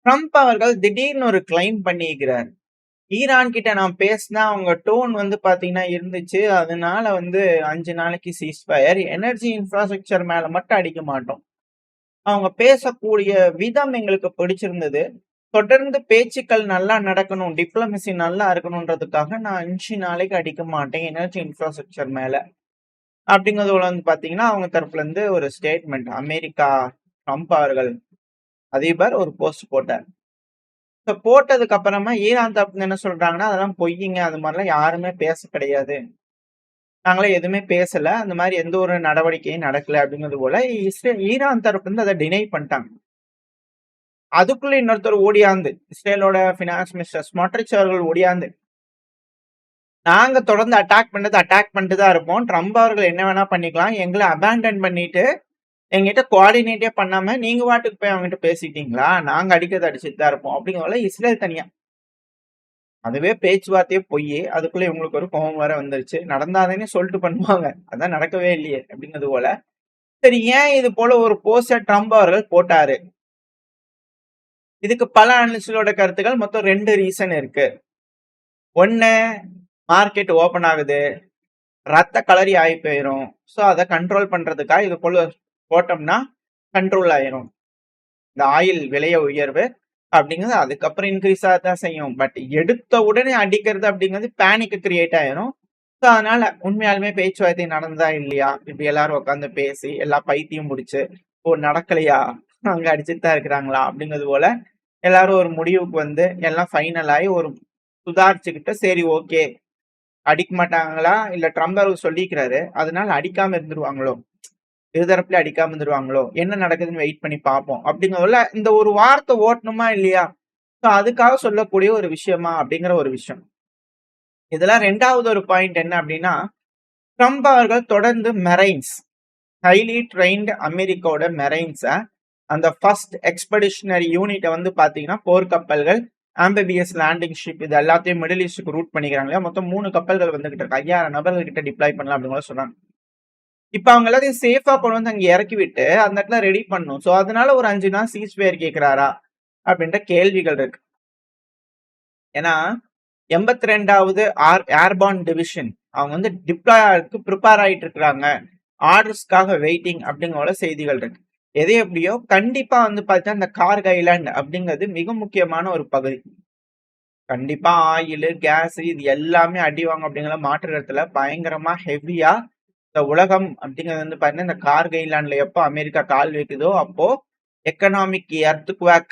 Trump அவர்கள் திடீர்னு ஒரு கிளைம் பண்ணியிருக்கிறார். ஈரான் கிட்ட நான் பேசினா அவங்க டோன் பாத்தீங்கன்னா இருந்துச்சு. அதனால 5 நாளைக்கு சீஸ்ஃபயர். எனர்ஜி இன்ஃப்ராஸ்ட்ரக்சர் மேல மட்டும் அடிக்க மாட்டோம். அவங்க பேசக்கூடிய விதம் எங்களுக்கு பிடிச்சிருந்தது. தொடர்ந்து பேச்சுக்கள் நல்லா நடக்கணும், டிப்ளமசி நல்லா இருக்கணுன்றதுக்காக நான் 5 நாளைக்கு அடிக்க மாட்டேன் எனர்ஜி இன்ஃப்ராஸ்ட்ரக்சர் மேல. அப்படிங்கிறதுல பாத்தீங்கன்னா அவங்க தரப்புல இருந்து ஒரு ஸ்டேட்மெண்ட் அமெரிக்கா ட்ரம்ப் அவர்கள் அதிபர் ஒரு போஸ்ட் போட்டார். போட்டதுக்கு அப்புறமா ஈரான் தரப்புல என்ன சொல்றாங்கன்னா, அதெல்லாம் பொய்யுங்க. அது மாதிரிலாம் யாருமே பேச கிடையாது. நாங்களே எதுவுமே பேசல. அந்த மாதிரி எந்த ஒரு நடவடிக்கையும் நடக்கல அப்படிங்கிறது போல ஈரான் தரப்புல இருந்து அதை டினை பண்ணிட்டாங்க. அதுக்குள்ள இன்னொருத்தர் ஓடியாந்து இஸ்ரேலோட பினான்ஸ் மினிஸ்டர் ஸ்மாட்ரிச் அவர்கள் ஓடியாந்து நாங்க தொடர்ந்து அட்டாக் பண்ணிட்டு தான் இருப்போம். ட்ரம்ப் அவர்கள் என்ன வேணா பண்ணிக்கலாம். எங்களை அபேண்டன் பண்ணிட்டு எங்கிட்ட கோஆர்டினேட்டே பண்ணாம நீங்க வாட்டுக்கு போய் அவங்ககிட்ட பேசிட்டீங்களா? நாங்க அடிக்கிறது அடிச்சுட்டு தான் இருப்போம் அப்படிங்கிறத இஸ்ரேல் தனியா. அதுவே பேச்சுவார்த்தையே பொய். அதுக்குள்ள இவங்களுக்கு ஒரு கோபம் வேற வந்துருச்சு. நடந்தாதானே சொல்லிட்டு பண்ணுவாங்க. அதான் நடக்கவே இல்லையே அப்படிங்கிறது போல. சரி, ஏன் இது போல ஒரு போஸ்டர் ட்ரம்ப் அவர்கள் போட்டாரு? இதுக்கு பல அனலிஸ்டோட கருத்துக்கள் மொத்தம் 2 ரீசன் இருக்கு. ஒன்னு, மார்க்கெட் ஓபன் ஆகுது, ரத்த கலரி ஆகி போயிரும். ஸோ அதை கண்ட்ரோல் பண்றதுக்காக இது போல போட்டோம்னா கண்ட்ரோல் ஆயிரும். இந்த ஆயில் விலைய உயர்வு அப்படிங்கிறது அதுக்கப்புறம் இன்க்ரீஸ் ஆகத்தான் செய்யும். பட் எடுத்த உடனே அடிக்கிறது அப்படிங்கிறது பேனிக் கிரியேட் ஆயிரும். ஸோ அதனால உண்மையாலுமே பேச்சுவார்த்தை நடந்ததா இல்லையா, இப்படி எல்லாரும் உட்காந்து பேசி எல்லா பைத்தியம் முடிச்சு நடக்கலையா, அங்க அடிச்சுட்டு தான் இருக்கிறாங்களா அப்படிங்கிறது போல எல்லாரும் ஒரு முடிவுக்கு எல்லாம் ஃபைனல் ஆகி ஒரு சுதாரிச்சுக்கிட்டு சரி ஓகே அடிக்க மாட்டாங்களா, இல்ல ட்ரம்ப் அவர்கள் சொல்லிக்கிறாரு அதனால அடிக்காம இருந்துருவாங்களோ, இருதரப்புல அடிக்காம இருந்துருவாங்களோ, என்ன நடக்குதுன்னு வெயிட் பண்ணி பார்ப்போம் அப்படிங்கிறதுல இந்த ஒரு வார்த்தை ஓட்டணுமா இல்லையா, அதுக்காக சொல்லக்கூடிய ஒரு விஷயமா அப்படிங்கிற ஒரு விஷயம். இதெல்லாம் 2வது ஒரு பாயிண்ட் என்ன அப்படின்னா, ட்ரம்ப் அவர்கள் தொடர்ந்து மெரைன்ஸ் ஹைலி ட்ரெயின்டு அமெரிக்காவோட மெரைன்ஸை அந்த ஃபர்ஸ்ட் எக்ஸ்பெடிஷனரி யூனிட்டை பாத்தீங்கன்னா போர்க்கப்பல்கள், ஆம்பிபிஎஸ் லேண்டிங் ஷிப் இது எல்லாத்தையும் மிடில் ஈஸ்டுக்கு ரூட் பண்ணிக்கிறாங்க. மொத்தம் 3 கப்பல்கள் வந்துகிட்டு இருக்கு. 5000 நபர்கள் கிட்ட டிப்ளாய் பண்ணலாம் அப்படின்னு சொன்னாங்க. இப்ப அவங்க எல்லாத்தையும் சேஃபா கொண்டு அங்க இறக்கி விட்டு அந்த இடத்துல ரெடி பண்ணும். ஸோ அதனால ஒரு 5 நாள் சீஸ்ஃபயர் கேட்கிறாரா அப்படின்ற கேள்விகள் இருக்கு. ஏன்னா 82வது ஏர்பார்ன் டிவிஷன் அவங்க டிப்ளாய் ஆகிறதுக்கு ப்ரிப்பேர் ஆயிட்டு இருக்கிறாங்க, ஆர்டர்ஸ்க்காக வெயிட்டிங் அப்படிங்கிற செய்திகள் இருக்கு. எது எப்படியோ கண்டிப்பா பார்த்தா இந்த கார்க் ஐலாண்ட் அப்படிங்கிறது மிக முக்கியமான ஒரு பகுதி. கண்டிப்பா ஆயில் கேஸ் இது எல்லாமே அடிவாங்க அப்படிங்கிற மாற்று இடத்துல பயங்கரமா ஹெவியா இந்த உலகம் அப்படிங்கிறது பாத்தீங்கன்னா இந்த கார்க் ஐலாண்ட்ல எப்போ அமெரிக்கா கால் வைக்குதோ அப்போ எக்கனாமிக் எர்த்குவாக்,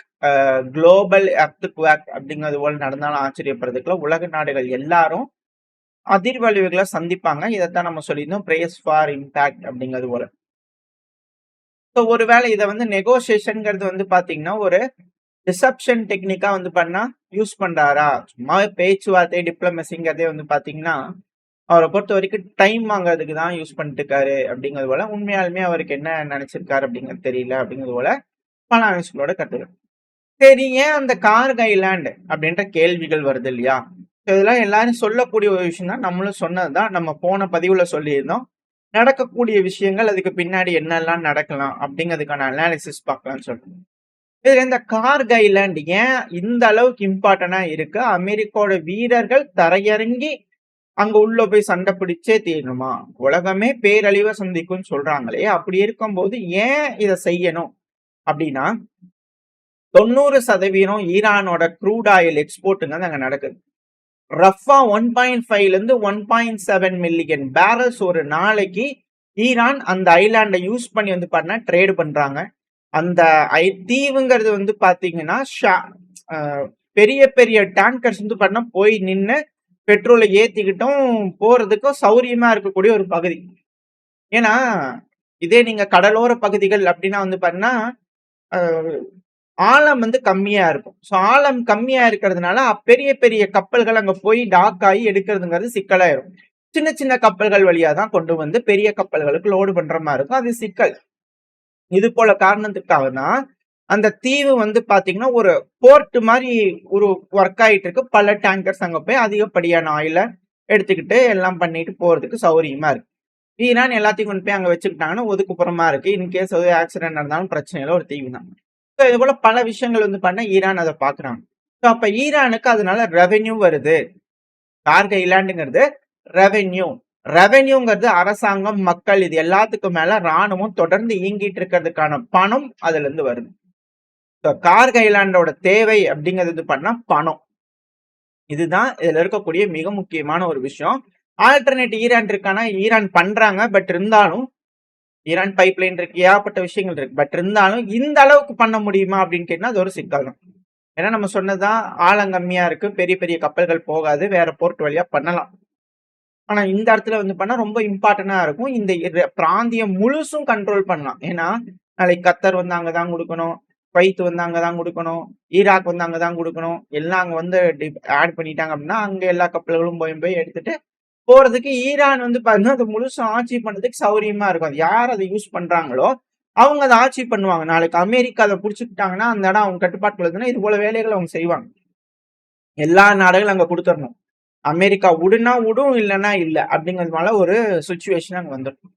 குளோபல் எர்த்குவாக் அப்படிங்கிறது போல நடந்தாலும் ஆச்சரியப்படுறதுக்குள்ள உலக நாடுகள் எல்லாரும் அதிர்வழிவுகளை சந்திப்பாங்க. இதைத்தான் நம்ம சொல்லியிருந்தோம் பிரேஸ் ஃபார் இம்பாக்ட் அப்படிங்கிறது போல. ஸோ ஒருவேளை இதை நெகோசியேஷன்ங்கிறது பாத்தீங்கன்னா ஒரு டிசப்ஷன் டெக்னிக்கா பண்ணா யூஸ் பண்றாரா, சும்மா பேச்சுவார்த்தை டிப்ளமசிங்கிறதே பாத்தீங்கன்னா அவரை பொறுத்த வரைக்கும் டைம் வாங்குறதுக்கு தான் யூஸ் பண்ணிட்டு இருக்காரு அப்படிங்கிறது போல. உண்மையாலுமே அவருக்கு என்ன நினைச்சிருக்காரு அப்படிங்கிறது தெரியல அப்படிங்கிறது போல பல அனலிஸ்டோட கருத்துக்கள். சரி, ஏன் அந்த கார்க் ஐலாண்ட் அப்படின்ற கேள்விகள் வருது இல்லையா, இதெல்லாம் எல்லாரும் சொல்லக்கூடிய ஒரு விஷயம் தான். நம்மளும் சொன்னதுதான், நம்ம போன பதிவுல சொல்லியிருந்தோம். நடக்கக்கூடிய விஷயங்கள் அதுக்கு பின்னாடி என்னெல்லாம் நடக்கலாம் அப்படிங்கிறதுக்கான அனாலிசிஸ் பார்க்கலாம்னு சொல்றேன். இதுல இந்த கார்க் ஐலாண்ட் ஏன் இந்த அளவுக்கு இம்பார்ட்டன்டா இருக்கு, அமெரிக்காவோட வீரர்கள் தரையிறங்கி அங்க உள்ள போய் சண்டை பிடிச்சே தீரணுமா, உலகமே பேரழிவை சந்திக்கும் சொல்றாங்களே, அப்படி இருக்கும்போது ஏன் இதை செய்யணும் அப்படின்னா 90% ஈரானோட க்ரூட் ஆயில் எக்ஸ்போர்ட்டுங்க அங்க நடக்குது. ரஃபா 1.5 இருந்து 1.7 மில்லியன் பேரல்ஸ் ஒரு நாளைக்கு ஈரான் அந்த ஐலாண்டை யூஸ் பண்ணி பாத்தீங்கன்னா ட்ரேடு பண்றாங்க. அந்த தீவுங்கிறது பாத்தீங்கன்னா பெரிய பெரிய டேங்கர்ஸ் பாத்தீங்கன்னா போய் நின்று பெட்ரோலை ஏத்திக்கிட்டும் போறதுக்கும் சௌரியமா இருக்கக்கூடிய ஒரு பகுதி. ஏன்னா இதே நீங்க கடலோர பகுதிகள் அப்படின்னா பாத்தீங்கன்னா ஆழம் கம்மியா இருக்கும். ஸோ ஆழம் கம்மியா இருக்கிறதுனால பெரிய பெரிய கப்பல்கள் அங்க போய் டாக் ஆகி எடுக்கிறதுங்கிறது சிக்கலாயிரும். சின்ன சின்ன கப்பல்கள் வழியா தான் கொண்டு பெரிய கப்பல்களுக்கு லோடு பண்ற மாதிரி இருக்கும். அது சிக்கல். இது போல காரணத்துக்காக தான் அந்த தீவு பாத்தீங்கன்னா ஒரு போர்ட் மாதிரி ஒரு ஒர்க் ஆயிட்டு இருக்கு. பல டேங்கர்ஸ் அங்க போய் அதிகப்படியான ஆயில எடுத்துக்கிட்டு எல்லாம் பண்ணிட்டு போறதுக்கு சௌரியமா இருக்கு. ஈரான் எல்லாத்தையும் கொண்டு போய் அங்க வச்சுக்கிட்டாங்கன்னா ஒதுக்குப்புறமா இருக்கு. இன்கேஸ் ஆக்சிடென்ட் நடந்தாலும் பிரச்சனை இல்லை, ஒரு தீவு தான். ஸோ இது போல பல விஷயங்கள் வந்து பண்ண ஈரான் அதை பாக்குறாங்க. ஸோ அப்ப ஈரானுக்கு அதனால ரெவென்யூ வருது. Cargo ஐலாண்டுங்கிறது revenue. ரெவென்யூங்கிறது அரசாங்கம், மக்கள் இது எல்லாத்துக்கும் மேல ராணுவம் தொடர்ந்து இயங்கிட்டு இருக்கிறதுக்கான பணம் அதுல இருந்து வருது. ஸோ கார்கோ ஐலாண்டோட தேவை அப்படிங்கிறது வந்து பண்ணா பணம். இதுதான் இதுல இருக்கக்கூடிய மிக முக்கியமான ஒரு விஷயம். ஆல்டர்னேட் ஈரான் இருக்கானா, ஈரான் பண்றாங்க. பட் இருந்தாலும் ஈரான் பைப்லைன் இருக்கு, ஏகப்பட்ட விஷயங்கள் இருக்கு. பட் இருந்தாலும் இந்த அளவுக்கு பண்ண முடியுமா அப்படின்னு கேட்டா அது ஒரு சிக்கல் தான். ஏன்னா நம்ம சொன்னதுதான் ஆழம் கம்மியா இருக்கு, பெரிய பெரிய கப்பல்கள் போகாது, வேற போர்ட் வழியா பண்ணலாம். ஆனா இந்த இடத்துல வந்து பண்ணா ரொம்ப இம்பார்ட்டன்டா இருக்கும். இந்த பிராந்தியம் முழுசும் கண்ட்ரோல் பண்ணலாம். ஏன்னா நாளைக்கு கத்தர் வந்து அங்கதான் கொடுக்கணும், குவைத் வந்து அங்கதான் கொடுக்கணும், ஈராக் வந்து அங்கதான் கொடுக்கணும், எல்லாம் அங்க வந்து ஆட் பண்ணிட்டாங்க அப்படின்னா அங்க எல்லா கப்பல்களும் போய் போய் எடுத்துட்டு போறதுக்கு ஈரான் வந்து பாத்தீங்கன்னா அது முழுசும் ஆட்சி பண்றதுக்கு சௌரியமா இருக்கும். அது யார் அதை யூஸ் பண்றாங்களோ அவங்க அதை ஆட்சி பண்ணுவாங்க. நாளைக்கு அமெரிக்கா அதை புடிச்சுக்கிட்டாங்கன்னா அந்த இடம் அவங்க கட்டுப்பாட்டுல இருக்குன்னா இது போல வேலைகளை அவங்க செய்வாங்க. எல்லா நாடுகளும் அங்க கொடுத்துடணும். அமெரிக்கா உடுனா உடும், இல்லைன்னா இல்ல அப்படிங்கிறதுனால ஒரு சுச்சுவேஷன் அங்க வந்துடும்.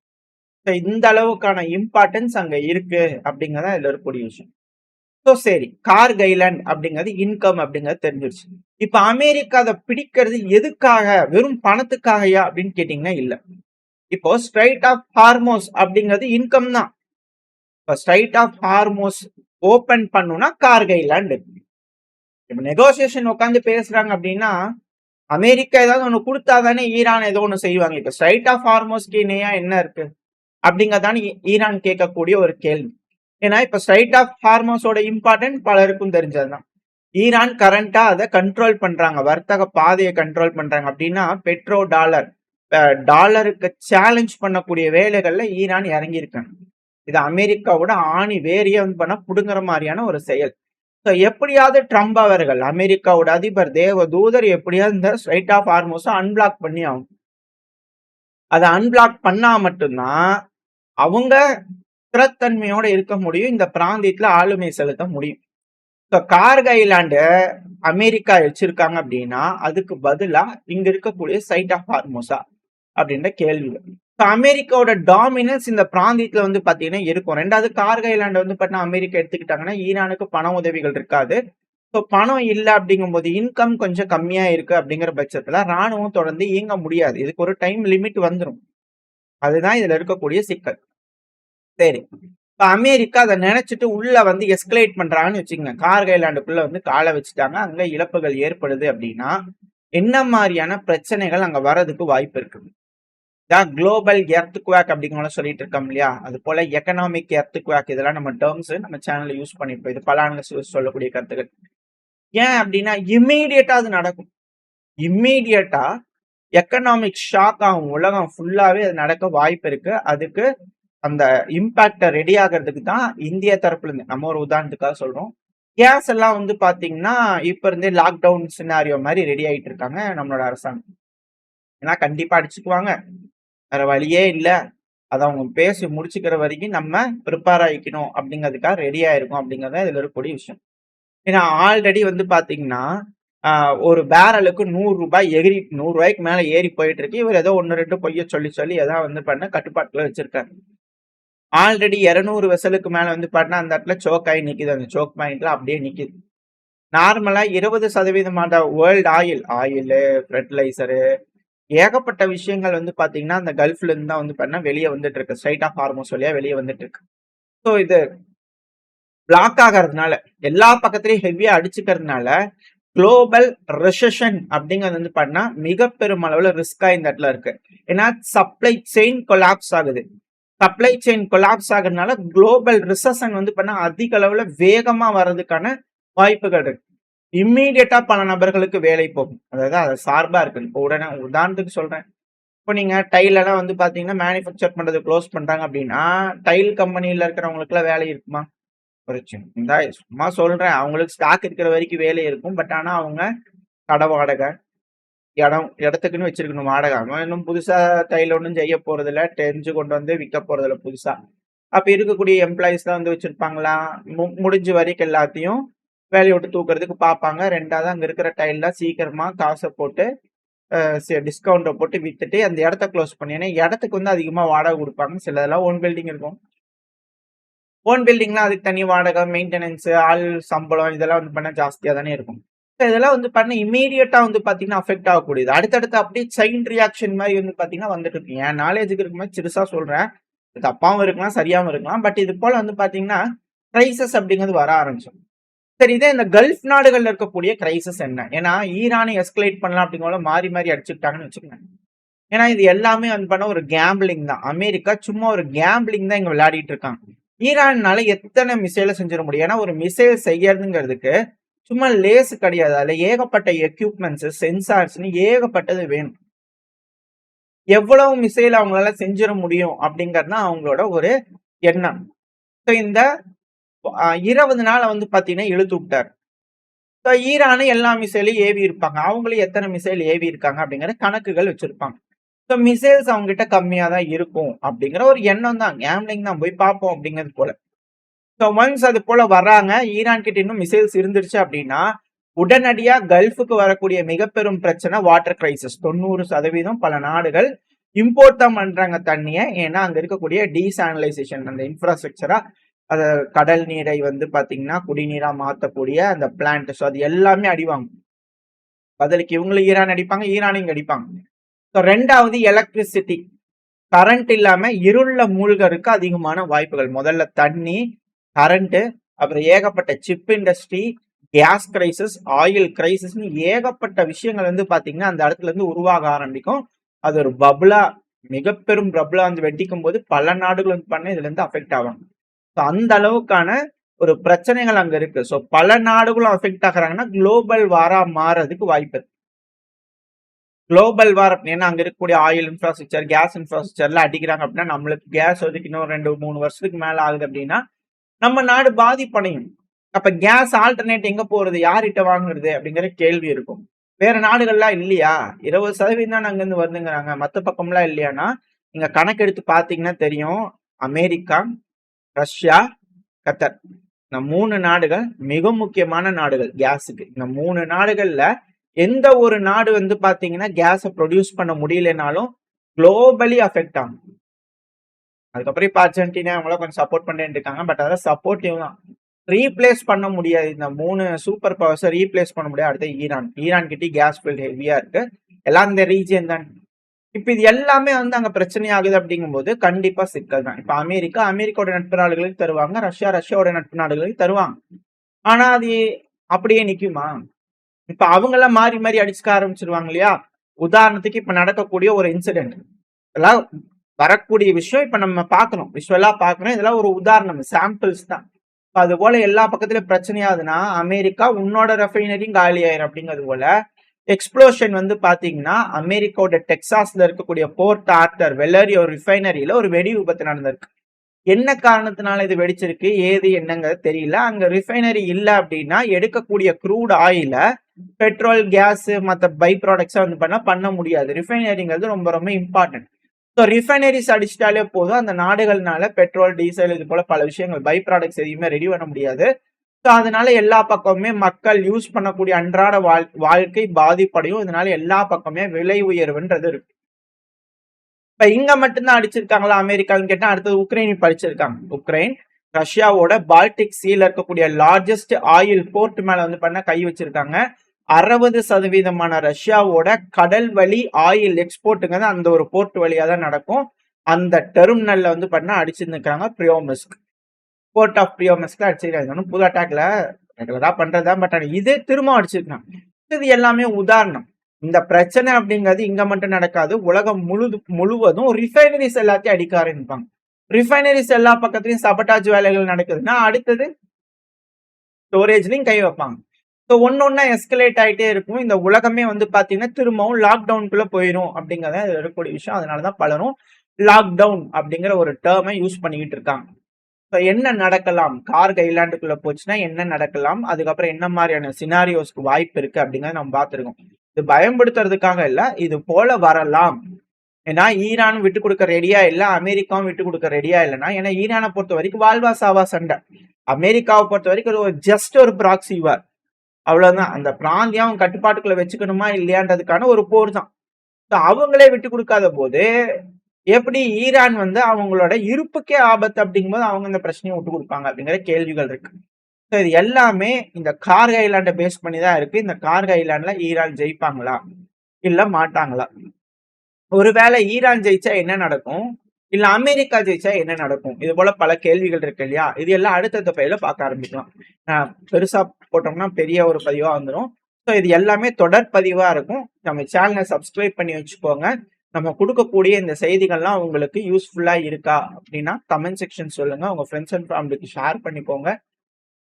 இந்த அளவுக்கான இம்பார்ட்டன்ஸ் அங்க இருக்கு அப்படிங்கறத இதுல இருக்கக்கூடிய விஷயம். ஸோ சரி, கார்கோ ஐலாண்ட் அப்படிங்கிறது இன்கம் அப்படிங்கிறது தெரிஞ்சிருச்சு. இப்ப அமெரிக்கா அதை பிடிக்கிறது எதுக்காக? வெறும் பணத்துக்காகயா அப்படின்னு கேட்டீங்கன்னா இல்ல. இப்போ ஸ்ட்ரைட் ஆஃப் ஹார்மோஸ் அப்படிங்கிறது இன்கம் தான். இப்போ ஸ்ட்ரைட் ஆஃப் ஹார்மோஸ் ஓபன் பண்ணுனா கார்கோ ஐலாண்ட் இருக்கு. இப்ப நெகோசியேஷன் உட்காந்து பேசுறாங்க அப்படின்னா அமெரிக்கா ஏதாவது ஒண்ணு கொடுத்தாதானே ஈரான் ஏதோ ஒண்ணு செய்வாங்க. இப்ப ஸ்ட்ரைட் ஆஃப் ஹார்மோஸ்க்கு இணையா என்ன இருக்கு அப்படிங்கறதான ஈரான் கேட்கக்கூடிய ஒரு கேள்வி. ஏன்னா இப்ப ஸ்ட்ரைட் ஆஃப் ஹார்மோஸோட இம்பார்ட்டன்ட் பலருக்கும் தெரிஞ்சதுதான். ஈரான் கரண்டா அதை கண்ட்ரோல் பண்றாங்க, வர்த்தக பாதையை கண்ட்ரோல் பண்றாங்க. அப்படின்னா பெட்ரோ டாலர் டாலருக்கு சேலஞ்ச் பண்ணக்கூடிய வேலைகள்ல ஈரான் இறங்கி இருக்காங்க. இது அமெரிக்காவோட ஆணி வேறிய வந்து பண்ண புடுங்குற மாதிரியான ஒரு செயல். எப்படியாவது ட்ரம்ப் அவர்கள், அமெரிக்காவோட அதிபர் தேவ தூதர், எப்படியாவது இந்த ஸ்ட்ரைட் ஆஃப் ஹார்மோஸ அன்பிளாக் பண்ணி ஆகும். அதை அன்பிளாக் பண்ணா மட்டும்தான் அவங்க ஸ்திரத்தன்மையோட இருக்க முடியும், இந்த பிராந்தியத்துல ஆளுமை செலுத்த முடியும். கார்கோ ஐலாண்டு அமெரிக்கா வச்சிருக்காங்க அப்படின்னா அதுக்கு பதிலா இங்க இருக்கக்கூடிய சைட் ஆஃப் ஹார்மோஸா அப்படின்ற கேள்வி. அமெரிக்காவோட டாமினன்ஸ் இந்த பிராந்தியத்துல வந்து பாத்தீங்கன்னா இருக்கும். ரெண்டாவது கார்கோ ஐலாண்ட் வந்து பாத்தீங்கன்னா அமெரிக்கா எடுத்துக்கிட்டாங்கன்னா ஈரானுக்கு பண உதவிகள் இருக்காது. ஸோ பணம் இல்லை அப்படிங்கும் போது இன்கம் கொஞ்சம் கம்மியா இருக்கு அப்படிங்கிற பட்சத்துல ராணுவம் தொடர்ந்து இயங்க முடியாது. இதுக்கு ஒரு டைம் லிமிட் வந்துடும். அதுதான் இதுல இருக்கக்கூடிய சிக்கல். சரி, இப்ப அமெரிக்கா அதை நினைச்சிட்டு உள்ள வந்து எஸ்கலேட் பண்றாங்கன்னு வச்சுக்கோங்க. கார்கோ ஐலாண்டுக்குள்ள வந்து காலை வச்சுட்டாங்க, அங்க இழப்புகள் ஏற்படுது அப்படின்னா என்ன மாதிரியான பிரச்சனைகள் அங்க வர்றதுக்கு வாய்ப்பு இருக்கு? குளோபல் எர்த்குவேக் அப்படிங்கிற சொல்லிட்டு இருக்கோம் இல்லையா, அது போல எக்கனாமிக் எர்த்குவேக், இதெல்லாம் நம்ம டேர்ம்ஸ் நம்ம சேனல்ல யூஸ் பண்ணிருப்போம். இது பல அனலிஸ்ட் சொல்லக்கூடிய கருத்துக்கள். ஏன் அப்படின்னா இம்மீடியட்டா அது நடக்கும். இம்மீடியட்டா எக்கனாமிக் ஷாக் ஆகும், உலகம் ஃபுல்லாவே அது நடக்க வாய்ப்பு இருக்கு. அதுக்கு அந்த இம்பாக்ட ரெடி ஆகிறதுக்கு தான் இந்திய தரப்புல இருந்து, நம்ம ஒரு உதாரணத்துக்காக சொல்றோம், கேஸ் எல்லாம் வந்து பாத்தீங்கன்னா இப்ப இருந்தே லாக்டவுன் சினாரியோ மாதிரி ரெடி ஆயிட்டு இருக்காங்க நம்மளோட அரசாங்கம். ஏன்னா கண்டிப்பா அடிச்சுக்குவாங்க, வேற வழியே இல்ல, அதை அவங்க பேசி முடிச்சுக்கிற வரைக்கும் நம்ம ப்ரிப்பேர் ஆகிக்கணும் அப்படிங்கிறதுக்காக ரெடி ஆயிருக்கும் அப்படிங்கறத இதுல இருக்கக்கூடிய விஷயம். ஏன்னா ஆல்ரெடி வந்து பாத்தீங்கன்னா ஒரு பேரலுக்கு 100 ரூபாய் எகிரி 100 ரூபாய்க்கு மேல ஏறி போயிட்டு இருக்கு. இவர் ஏதோ 1-2 பொய்ய சொல்லி எதாவது வந்து பண்ண கட்டுப்பாட்டுல வச்சிருக்காரு. ஆல்ரெடி 200 வெசலுக்கு மேல வந்து பாத்தீங்கன்னா அந்த இடத்துல சோக் ஆகி நிக்குது. அந்த சோக் பாயிண்ட்ல அப்படியே நிக்குது. நார்மலா 20% வேர்ல்டு ஆயில், ஃபெர்டிலைசரு, ஏகப்பட்ட விஷயங்கள் வந்து பாத்தீங்கன்னா அந்த கல்ஃப்ல இருந்து தான் வந்து பண்ணா வெளியே வந்துட்டு இருக்கு. ஸ்ட்ரைட் ஆஃப் ஹார்மோஸ் வழியா வெளியே வந்துட்டு இருக்கு. ஸோ இது பிளாக் ஆகிறதுனால, எல்லா பக்கத்திலையும் ஹெவியா அடிச்சுக்கிறதுனால குளோபல் ரெசெஷன் அப்படிங்கிறது வந்து பண்ணா மிக பெரும் அளவுல ரிஸ்கா இந்த இடத்துல இருக்கு. ஏன்னா சப்ளை செயின் கொலாப்ஸ் ஆகுது. சப்ளை செயின் கொலாப்ஸ் ஆகுறதுனால குளோபல் ரிசெஷன் வந்து பண்ணா அதிக அளவுல வேகமா வர்றதுக்கான வாய்ப்புகள் இருக்கு. இம்மீடியட்டா பல நபர்களுக்கு வேலை போகும். அதாவது அது சார்பா இருக்கு. இப்போ உடனே உதாரணத்துக்கு சொல்றேன், இப்போ நீங்க டைல் எல்லாம் வந்து பாத்தீங்கன்னா மேனுஃபேக்சர் பண்றது க்ளோஸ் பண்றாங்க அப்படின்னா டைல் கம்பெனில இருக்கிறவங்களுக்கு எல்லாம் வேலை இருக்குமா? இந்த சும்மா சொல்றேன், அவங்களுக்கு ஸ்டாக் இருக்கிற வரைக்கும் வேலை இருக்கும். பட் ஆனா அவங்க கடை வாடகை, இடத்துக்குன்னு வச்சிருக்கணும் வாடகை. அவன் இன்னும் புதுசா டைல் ஒன்றும் செய்ய போறது இல்ல, தெரிஞ்சு கொண்டு வந்து விற்க போறது இல்ல புதுசா. அப்ப இருக்கக்கூடிய எம்ப்ளாயிஸ் தான் வந்து வச்சிருப்பாங்களா? முடிஞ்ச வரைக்கும் எல்லாத்தையும் வேலையை விட்டு தூக்குறதுக்கு பார்ப்பாங்க. ரெண்டாவது அங்க இருக்கிற டைல்லாம் சீக்கிரமா காசை போட்டு டிஸ்கவுண்ட்டை போட்டு வித்துட்டு அந்த இடத்த க்ளோஸ் பண்ணி, ஏன்னா இடத்துக்கு வந்து அதிகமா வாடகை கொடுப்பாங்க. சில இதெல்லாம் ஓன் பில்டிங் இருக்கும். ஓன் பில்டிங்லாம் அதுக்கு தனி வாடகை, மெயின்டெனன்ஸ், ஆள் சம்பளம் இதெல்லாம் வந்து பண்ணா ஜாஸ்தியா தானே இருக்கும். இதெல்லாம் வந்து பண்ண இம்மீடியட்டா வந்து பாத்தீங்கன்னா அஃபெக்ட் ஆகக்கூடியது. அடுத்தடுத்து அப்படியே செயின் ரியாக்ஷன் மாதிரி வந்து பாத்தீங்கன்னா வந்துட்டு இருக்கு. என் நாலேஜுக்கு இருக்கும்போது சிறுசா சொல்றேன். இது தப்பாவும் இருக்கலாம், சரியாவும் இருக்கலாம். பட் இது போல வந்து பாத்தீங்கன்னா கிரைசஸ் அப்படிங்கிறது வர ஆரம்பிச்சோம். சரி, இதே இந்த கல்ஃப் நாடுகள்ல இருக்கக்கூடிய கிரைசஸ் என்ன? ஏன்னா ஈரானை எஸ்கலேட் பண்ணலாம் அப்படிங்கிற மாறி மாறி அடிச்சுக்கிட்டாங்கன்னு வச்சுக்கோங்க. ஏன்னா இது எல்லாமே வந்து பண்ண ஒரு கேம்பிளிங் தான். அமெரிக்கா சும்மா ஒரு கேம்பிளிங் தான் இங்க விளையாடிட்டு இருக்காங்க. ஈரான்னால எத்தனை மிசைல செஞ்சிட முடியும்? ஏன்னா ஒரு மிசைல் செய்யறதுங்கிறதுக்கு சும்மா லேசு கிடையாது. அதுல ஏகப்பட்ட எக்யூப்மெண்ட்ஸ், சென்சார்ஸ்னு ஏகப்பட்டது வேணும். எவ்வளவு மிசைல் அவங்களால செஞ்சிட முடியும் அப்படிங்கிறது தான் அவங்களோட ஒரு எண்ணம். ஸோ இந்த 20 நாள வந்து பாத்தீங்கன்னா இழுத்து விட்டார். ஸோ ஈரானு எல்லா மிசைலையும் ஏவி இருப்பாங்க. அவங்களும் எத்தனை மிசைல் ஏவி இருக்காங்க அப்படிங்கிற கணக்குகள் வச்சிருப்பாங்க. ஸோ மிசைல்ஸ் அவங்க கிட்ட கம்மியா தான் இருக்கும் அப்படிங்கிற ஒரு எண்ணம் தான். கேம்லிங் தான், போய் பார்ப்போம் அப்படிங்கிறது போல. ஸோ ஒன்ஸ் அது போல வர்றாங்க, ஈரான் கிட்ட இன்னும் மிசைல்ஸ் இருந்துருச்சு அப்படின்னா உடனடியா கல்ஃபுக்கு வரக்கூடிய மிக பெரும் பிரச்சனை வாட்டர் கிரைசிஸ். 90% பல நாடுகள் இம்போர்ட் தான் பண்றாங்க தண்ணியை. ஏன்னா அங்க இருக்கக்கூடிய டீசானலைசேஷன், அந்த இன்ஃப்ராஸ்ட்ரக்சரா, அத கடல் நீரை வந்து பாத்தீங்கன்னா குடிநீரா மாத்தக்கூடிய அந்த பிளான்ட், ஸோ அது எல்லாமே அடிவாங்க. பதிலுக்கு இவங்களும் ஈரான் அடிப்பாங்க, ஈரானையும் அடிப்பாங்க. ஸோ 2வது எலக்ட்ரிசிட்டி. கரண்ட் இல்லாம இருள்ல மூழ்கறதுக்கு அதிகமான வாய்ப்புகள். முதல்ல தண்ணி, கரண்ட், அப்புறம் ஏகப்பட்ட chip industry, gas crisis, oil கிரைசிஸ்னு ஏகப்பட்ட விஷயங்கள் வந்து பாத்தீங்கன்னா அந்த இடத்துல இருந்து உருவாக ஆரம்பிக்கும். அது ஒரு பப்ளா, மிக பெரும் பப்ளா வந்து வெடிக்கும் போது பல நாடுகள் வந்து பண்ண இதுல இருந்து அஃபெக்ட் ஆவாங்க. ஸோ அந்த அளவுக்கான ஒரு பிரச்சனைகள் அங்க இருக்கு. ஸோ பல நாடுகளும் அஃபெக்ட் ஆகுறாங்கன்னா குளோபல் வாரா மாறதுக்கு வாய்ப்பு இருக்கு. குளோபல் வார் அப்படின்னா அங்க இருக்கக்கூடிய ஆயில் இன்ஃப்ராஸ்ட்ரக்சர், கேஸ் இன்ஃப்ராஸ்ட்ரக்சர்ல அடிக்கிறாங்க அப்படின்னா நம்மளுக்கு கேஸ் ஒதுக்கி இன்னும் 2-3 வருஷத்துக்கு மேல ஆகுது அப்படின்னா நம்ம நாடு பாதிப்படையும். அப்ப கேஸ் ஆல்டர்னேட் எங்க போறது, யார்கிட்ட வாங்குறது அப்படிங்கிற கேள்வி இருக்கும். வேற நாடுகள்லாம் இல்லையா? 20% தான் அங்க இருந்து வருதுங்கிறாங்க, மத்த பக்கம்லாம் இல்லையானா நீங்க கணக்கெடுத்து பாத்தீங்கன்னா தெரியும். அமெரிக்கா, ரஷ்யா, கத்தர், இந்த 3 நாடுகள் மிக முக்கியமான நாடுகள் கேஸுக்கு. இந்த 3 நாடுகள்ல எந்த ஒரு நாடு வந்து பாத்தீங்கன்னா கேஸை ப்ரொடியூஸ் பண்ண முடியலனாலும் குளோபலி அஃபெக்ட் ஆகும். அதுக்கப்புறம் இப்ப அர்ஜென்டினா அவங்கள கொஞ்சம் சப்போர்ட் பண்ணிட்டு இருக்காங்க. பட் அதெல்லாம் சப்போர்ட்டிவ் தான், ரீப்ளேஸ் பண்ண முடியாது. இந்த 3 சூப்பர் பவர்ஸை ரீப்ளேஸ் பண்ண முடியாது. அடுத்து ஈரான் கிட்ட கேஸ் ஃபீல்ட் ஹெவியா இருக்கு. எல்லாம் இந்த ரீஜியன் தான். இப்ப இது எல்லாமே வந்து அங்க பிரச்சனை ஆகுது அப்படிங்கும் போது கண்டிப்பா சிக்கல் தான். இப்ப அமெரிக்காவோட நட்பு நாடுகளுக்கு தருவாங்க, ரஷ்யாவோட நட்பு நாடுகளுக்கு தருவாங்க. ஆனா அது அப்படியே நிக்குமா? இப்ப அவங்க எல்லாம் மாறி மாறி அடிச்சுக்க ஆரம்பிச்சிருவாங்க இல்லையா? உதாரணத்துக்கு இப்ப நடக்கக்கூடிய ஒரு இன்சிடென்ட், இதெல்லாம் வரக்கூடிய விஷயம் இப்ப நம்ம பாக்குறோம், விஷுவலா பாக்குறோம். இதெல்லாம் ஒரு உதாரணம், சாம்பிள்ஸ் தான். அது போல எல்லா பக்கத்துலயும் பிரச்சனையாகுதுன்னா அமெரிக்கா உன்னோட ரெஃபைனரியும் காலி ஆயிரும். அப்படிங்கிறது போல எக்ஸ்ப்ளோஷன் வந்து பாத்தீங்கன்னா அமெரிக்காவோட டெக்சாஸ்ல இருக்கக்கூடிய போர்ட் ஆர்தர் வெலரியோ ரிஃபைனரியில ஒரு வெடி விபத்து நடந்திருக்கு. என்ன காரணத்தினால இது வெடிச்சிருக்கு, ஏது என்னங்கிறது தெரியல. அங்க ரிஃபைனரி இல்ல அப்படின்னா எடுக்கக்கூடிய க்ரூட் ஆயில பெட்ரோல், கேஸ், மற்ற பை ப்ராடக்ட்ஸா வந்து பண்ண முடியாது. ரிஃபைனரிங்கிறது ரொம்ப ரொம்ப இம்பார்ட்டன்ட். ஸோ ரிஃபைனரிஸ் அடிச்சிட்டாலே போதும், அந்த நாடுகள்னால பெட்ரோல், டீசல் இது போல பல விஷயங்கள் பை ப்ராடக்ட்ஸ் எதையுமே ரெடி பண்ண முடியாது. ஸோ அதனால எல்லா பக்கமுமே மக்கள் யூஸ் பண்ணக்கூடிய அன்றாட வாழ்க்கை பாதிப்படையும். இதனால எல்லா பக்கமே விலை உயர்வுன்றது இருக்கு. இப்ப இங்க மட்டும்தான் அடிச்சிருக்காங்களா அமெரிக்கான்னு கேட்டா அடுத்தது உக்ரைன் இப்ப அடிச்சிருக்காங்க. உக்ரைன் ரஷ்யாவோட பால்டிக் சீல இருக்கக்கூடிய லார்ஜஸ்ட் ஆயில் போர்ட் மேல வந்து பண்ண கை வச்சிருக்காங்க. 60% ரஷ்யாவோட கடல் வழி ஆயில் எக்ஸ்போர்ட்டுங்கிறது அந்த ஒரு போர்ட் வழியா தான் நடக்கும். அந்த டெர்மினல்ல வந்து பண்ண அடிச்சிருக்காங்க. பிரியோமிஸ்க், போர்ட் ஆஃப் பிரியோமிஸ்க்ல அடிச்சிருக்காங்க. புது அட்டாக்ல ரெகுலரா பண்றதா, பட் இது திரும்ப அடிச்சிருக்காங்க. இது எல்லாமே உதாரணம். இந்த பிரச்சனை அப்படிங்கிறது இங்க மட்டும் நடக்காது, உலகம் முழுவதும் ரிஃபைனரிஸ் எல்லாத்தையும் அடிக்க ஆரம்பிப்பாங்க. ரிஃபைனரிஸ் எல்லா பக்கத்துலயும் சபட்டாஜ் வேலைகள் நடக்குதுன்னா அடுத்தது ஸ்டோரேஜ்லயும் கை வைப்பாங்க. ஸோ ஒன்னொன்னா எஸ்கலேட் ஆகிட்டே இருக்கும். இந்த உலகமே வந்து பாத்தீங்கன்னா திரும்பவும் லாக்டவுனுக்குள்ள போயிடும் அப்படிங்கிறத இருக்கக்கூடிய விஷயம். அதனாலதான் பலரும் லாக்டவுன் அப்படிங்கிற ஒரு டேர்மை யூஸ் பண்ணிக்கிட்டு இருக்காங்க. ஸோ என்ன நடக்கலாம், கார்க் ஐலாண்டுக்குள்ள போச்சுன்னா என்ன நடக்கலாம், அதுக்கப்புறம் என்ன மாதிரியான சினாரியோஸ்க்கு வாய்ப்பு இருக்கு அப்படிங்கிறத நம்ம பார்த்துருக்கோம். இது பயன்படுத்துறதுக்காக இல்ல, இது போல வரலாம். ஏன்னா ஈரான் விட்டு கொடுக்க ரெடியா இல்ல, அமெரிக்காவும் விட்டு கொடுக்க ரெடியா இல்லைன்னா. ஏன்னா ஈரானை பொறுத்த வரைக்கும் வாழ்வா சாவா சண்டை, அமெரிக்காவை பொறுத்த வரைக்கும் ஜஸ்ட் ஒரு ப்ராக்சி வார், அவ்வளவுதான். அந்த பிராந்தியம் அவங்க கட்டுப்பாட்டுக்குள்ள வச்சுக்கணுமா இல்லையான்றதுக்கான ஒரு போர் தான். அவங்களே விட்டு கொடுக்காத போது எப்படி ஈரான் வந்து அவங்களோட இருப்புக்கே ஆபத்து அப்படிங்கும்போது அவங்க இந்த பிரச்சனையை விட்டு கொடுப்பாங்க அப்படிங்கிற கேள்விகள் இருக்கு. ஸோ இது எல்லாமே இந்த கார்க் ஐலாண்டை பேஸ் பண்ணி தான் இருக்கு. இந்த கார்க் ஐலாண்ட்ல ஈரான் ஜெயிப்பாங்களா இல்ல மாட்டாங்களா? ஒருவேளை ஈரான் ஜெயிச்சா என்ன நடக்கும், இல்ல அமெரிக்கா ஜெயிச்சா என்ன நடக்கும்? இது போல பல கேள்விகள் இருக்கு இல்லையா? இது எல்லாம் அடுத்தடுத்த பதிவுல பார்க்க ஆரம்பிக்கலாம். பெருசா போட்டோம்னா பெரிய ஒரு பதிவா வந்துடும். ஸோ இது எல்லாமே தொடர் பதிவா இருக்கும். நம்ம சேனலை சப்ஸ்கிரைப் பண்ணி வச்சுக்கோங்க. நம்ம கொடுக்கக்கூடிய இந்த செய்திகள்லாம் உங்களுக்கு யூஸ்ஃபுல்லா இருக்கா அப்படின்னா கமெண்ட் செக்ஷன் சொல்லுங்க. உங்க ஃப்ரெண்ட்ஸ் அண்ட் ஃபேமிலிக்கு ஷேர் பண்ணிக்கோங்க.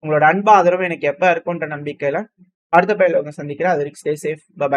உங்களோட அன்பு ஆதரவு எனக்கு எப்ப இருக்குன்ற நம்பிக்கையில அடுத்த பதிவுல உங்க சந்திக்கிறேன். அது வரைக்கும் ஸ்டே சேஃப். பை.